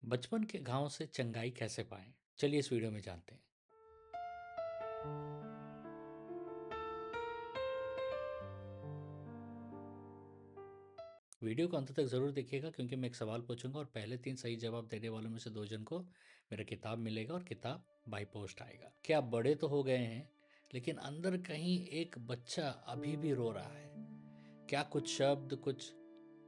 बचपन के घाव से चंगाई कैसे पाएं? चलिए इस वीडियो में जानते हैं। वीडियो को अंत तक ज़रूर देखिएगा क्योंकि मैं एक सवाल पूछूंगा और पहले 3 सही जवाब देने वालों में से 2 जन को मेरा किताब मिलेगा और किताब बाई पोस्ट आएगा। क्या आप बड़े तो हो गए हैं, लेकिन अंदर कहीं एक बच्चा अभी भी रो रहा है? क्या कुछ शब्द, कुछ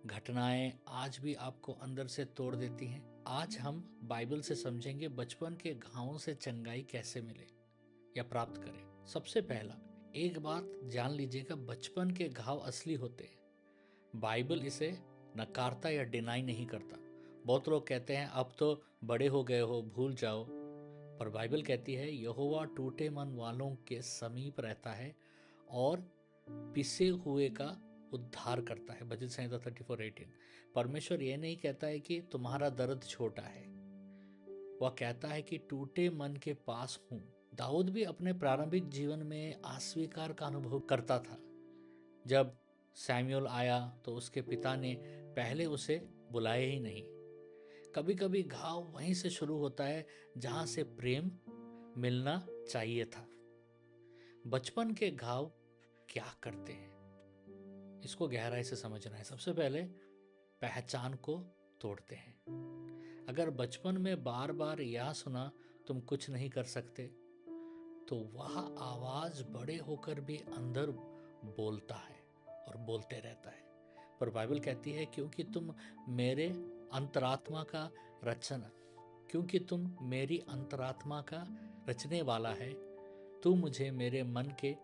घटनाएं आज भी आपको अंदर से तोड़ देती हैं? आज हम बाइबल से समझेंगे बचपन के घावों से चंगाई कैसे मिले या प्राप्त करें। सबसे पहला, एक बात जान लीजिएगा, बचपन के घाव असली होते हैं। बाइबल इसे नकारता या डिनाई नहीं करता। बहुत लोग कहते हैं अब तो बड़े हो गए हो, भूल जाओ। पर बाइबल कहती है यहोवा टूटे मन वालों के समीप रहता है और पिसे हुए का उद्धार करता है। भजन संहिता 34:18। परमेश्वर यह नहीं कहता है कि तुम्हारा दर्द छोटा है, वह कहता है कि टूटे मन के पास हूं। दाऊद भी अपने प्रारंभिक जीवन में अस्वीकार का अनुभव करता था। जब सैमुअल आया तो उसके पिता ने पहले उसे बुलाया ही नहीं। कभी कभी घाव वहीं से शुरू होता है जहां से प्रेम मिलना चाहिए था। बचपन के घाव क्या करते हैं, इसको गहराई से समझना है। सबसे पहले पहचान को तोड़ते हैं। अगर बचपन में बार बार यह सुना तुम कुछ नहीं कर सकते, तो वह आवाज बड़े होकर भी अंदर बोलता है और बोलते रहता है। पर बाइबल कहती है क्योंकि तुम मेरे अंतरात्मा का रचना क्योंकि तुम मेरी अंतरात्मा का रचने वाला है, तू मुझे मेरे मन के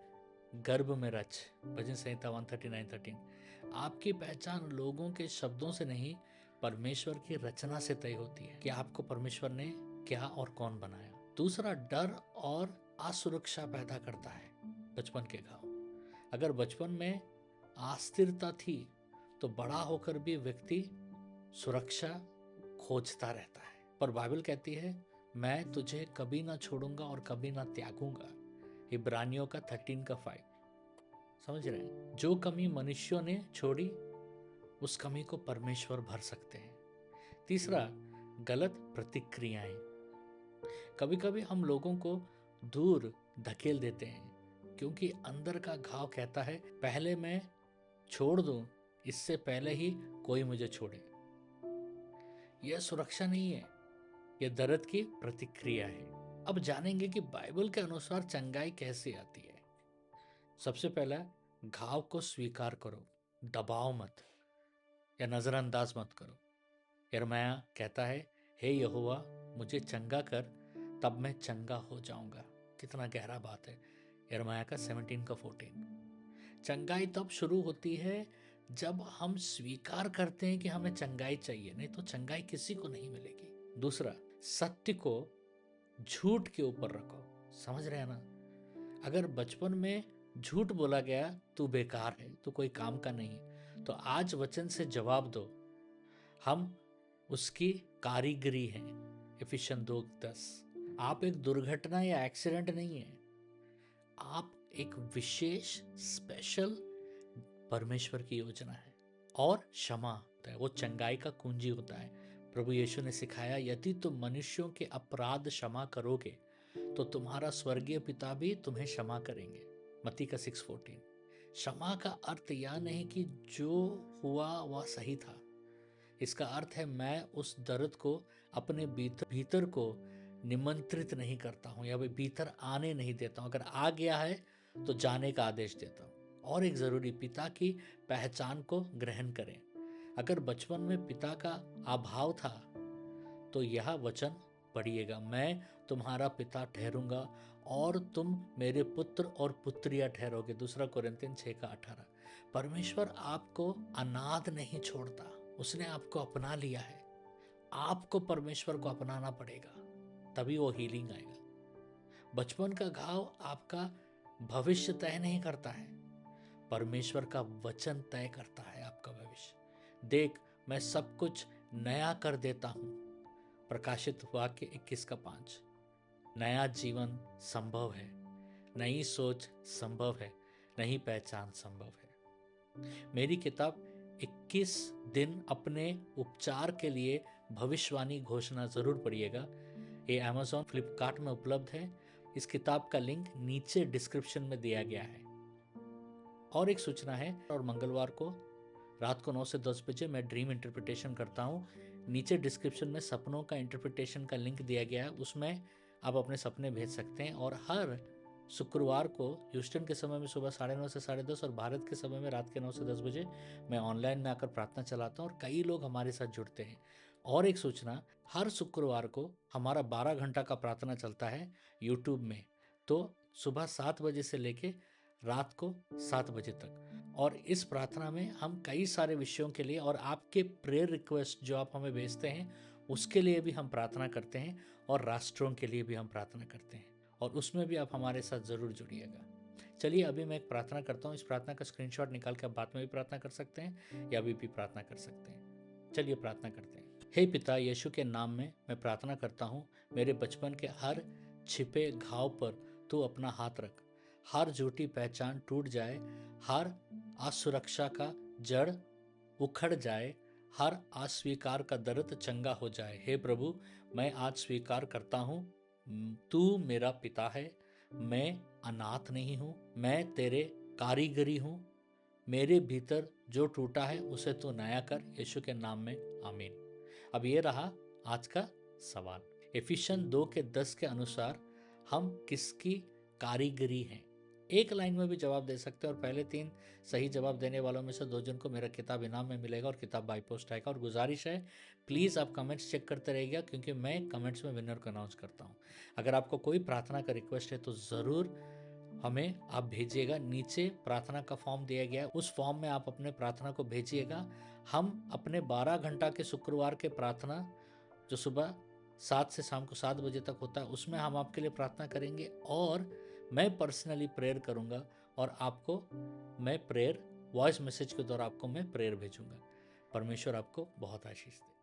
गर्भ में रच। भजन संहिता 139:13। आपकी पहचान लोगों के शब्दों से नहीं, परमेश्वर की रचना से तय होती है कि आपको परमेश्वर ने क्या और कौन बनाया। दूसरा, डर और असुरक्षा पैदा करता है बचपन के घाव। अगर बचपन में अस्थिरता थी तो बड़ा होकर भी व्यक्ति सुरक्षा खोजता रहता है। पर बाइबल कहती है मैं तुझे कभी ना छोड़ूंगा और कभी ना त्यागूंगा। इब्रानियों का 13:5। समझ रहे हैं? जो कमी मनुष्यों ने छोड़ी उस कमी को परमेश्वर भर सकते हैं। तीसरा, गलत प्रतिक्रियाएं। कभी कभी हम लोगों को दूर धकेल देते हैं क्योंकि अंदर का घाव कहता है पहले मैं छोड़ दूं इससे पहले ही कोई मुझे छोड़े। यह सुरक्षा नहीं है, यह दर्द की प्रतिक्रिया है। अब जानेंगे कि बाइबल के अनुसार चंगाई कैसे आती है। सबसे पहला, घाव को स्वीकार करो, दबाओ मत या नजरअंदाज मत करो। यिर्मयाह कहता है हे यहोवा मुझे चंगा कर, तब मैं चंगा हो जाऊंगा। कितना गहरा बात है। यिर्मयाह का 17:14। चंगाई तब शुरू होती है जब हम स्वीकार करते हैं कि हमें चंगाई चाहिए, नहीं तो चंगाई किसी को नहीं मिलेगी। दूसरा, सत्य को झूठ के ऊपर रखो। समझ रहे हैं ना? अगर बचपन में झूठ बोला गया तू बेकार है, तू कोई काम का नहीं, तो आज वचन से जवाब दो हम उसकी कारीगरी हैं। इफिशियन 2:10। आप एक दुर्घटना या एक्सीडेंट नहीं है, आप एक विशेष स्पेशल परमेश्वर की योजना है। और क्षमा होता है, वो चंगाई का कुंजी होता है। प्रभु यीशु ने सिखाया यदि तुम मनुष्यों के अपराध क्षमा करोगे तो तुम्हारा स्वर्गीय पिता भी तुम्हें क्षमा करेंगे। मत्ती का 6:14। क्षमा का अर्थ यह नहीं कि जो हुआ वह सही था। इसका अर्थ है मैं उस दर्द को अपने भीतर को निमंत्रित नहीं करता हूं या भीतर आने नहीं देता हूं। अगर आ गया है तो जाने का आदेश देता हूं। और एक जरूरी, पिता की पहचान को ग्रहण करें। अगर बचपन में पिता का अभाव था तो यह वचन पढ़िएगा, मैं तुम्हारा पिता ठहरूंगा और तुम मेरे पुत्र और पुत्रियां ठहरोगे। 2 कुरिन्थियन 6:18। परमेश्वर आपको अनाथ नहीं छोड़ता, उसने आपको अपना लिया है। आपको परमेश्वर को अपनाना पड़ेगा, तभी वो हीलिंग आएगा। बचपन का घाव आपका भविष्य तय नहीं करता है, परमेश्वर का वचन तय करता है आपका भविष्य। देख मैं सब कुछ नया कर देता हूं। प्रकाशित वाक्य 21:5। नया जीवन संभव है, नई सोच संभव है, नई पहचान संभव है। मेरी किताब 21 दिन अपने उपचार के लिए भविष्यवाणी घोषणा ज़रूर पढ़िएगा। ये अमेज़ॉन फ्लिपकार्ट में उपलब्ध है। इस किताब का लिंक नीचे डिस्क्रिप्शन में दिया गया है। और एक सूचना है, और मंगलवार को रात को 9 से 10 बजे मैं ड्रीम इंटरप्रिटेशन करता हूँ। नीचे डिस्क्रिप्शन में सपनों का इंटरप्रिटेशन का लिंक दिया गया है, उसमें आप अपने सपने भेज सकते हैं। और हर शुक्रवार को ह्यूस्टन के समय में सुबह 9:30 से 10:30 और भारत के समय में रात के 9 से 10 बजे मैं ऑनलाइन में आकर प्रार्थना चलाता हूँ और कई लोग हमारे साथ जुड़ते हैं। और एक सूचना, हर शुक्रवार को हमारा 12 घंटा का प्रार्थना चलता है यूट्यूब में, तो सुबह 7 बजे से लेके रात को 7 बजे तक। और इस प्रार्थना में हम कई सारे विषयों के लिए और आपके प्रेयर रिक्वेस्ट जो आप हमें भेजते हैं उसके लिए भी हम प्रार्थना करते हैं, और राष्ट्रों के लिए भी हम प्रार्थना करते हैं, और उसमें भी आप हमारे साथ ज़रूर जुड़िएगा। चलिए अभी मैं एक प्रार्थना करता हूँ। इस प्रार्थना का स्क्रीनशॉट निकाल के आप बाद में भी प्रार्थना कर सकते हैं या अभी भी प्रार्थना कर सकते हैं। चलिए प्रार्थना करते हैं। हे पिता, यीशु के नाम में मैं प्रार्थना करता हूँ, मेरे बचपन के हर छिपे घाव पर तू अपना हाथ रख। हर झूठी पहचान टूट जाए, हर असुरक्षा का जड़ उखड़ जाए, हर अस्वीकार का दर्द चंगा हो जाए। हे प्रभु, मैं आज स्वीकार करता हूँ तू मेरा पिता है, मैं अनाथ नहीं हूँ, मैं तेरे कारीगरी हूँ। मेरे भीतर जो टूटा है उसे तू नया कर, यीशु के नाम में, आमीन। अब ये रहा आज का सवाल। एफिशियन 2:10 के अनुसार हम किसकी कारीगरी हैं? एक लाइन में भी जवाब दे सकते हैं, और पहले 3 सही जवाब देने वालों में से 2 जन को मेरा किताब इनाम में मिलेगा और किताब बाई पोस्ट आएगा। और गुजारिश है, प्लीज़ आप कमेंट्स चेक करते रहिएगा, क्योंकि मैं कमेंट्स में विनर को अनाउंस करता हूँ। अगर आपको कोई प्रार्थना का रिक्वेस्ट है तो ज़रूर हमें आप भेजिएगा। नीचे प्रार्थना का फॉर्म दिया गया है, उस फॉर्म में आप अपने प्रार्थना को भेजिएगा। हम अपने 12 घंटा के शुक्रवार के प्रार्थना जो सुबह 7 से शाम को 7 बजे तक होता है, उसमें हम आपके लिए प्रार्थना करेंगे, और मैं पर्सनली प्रेयर करूंगा, और आपको मैं प्रेयर वॉइस मैसेज के द्वारा आपको मैं प्रेयर भेजूंगा। परमेश्वर आपको बहुत आशीष दे।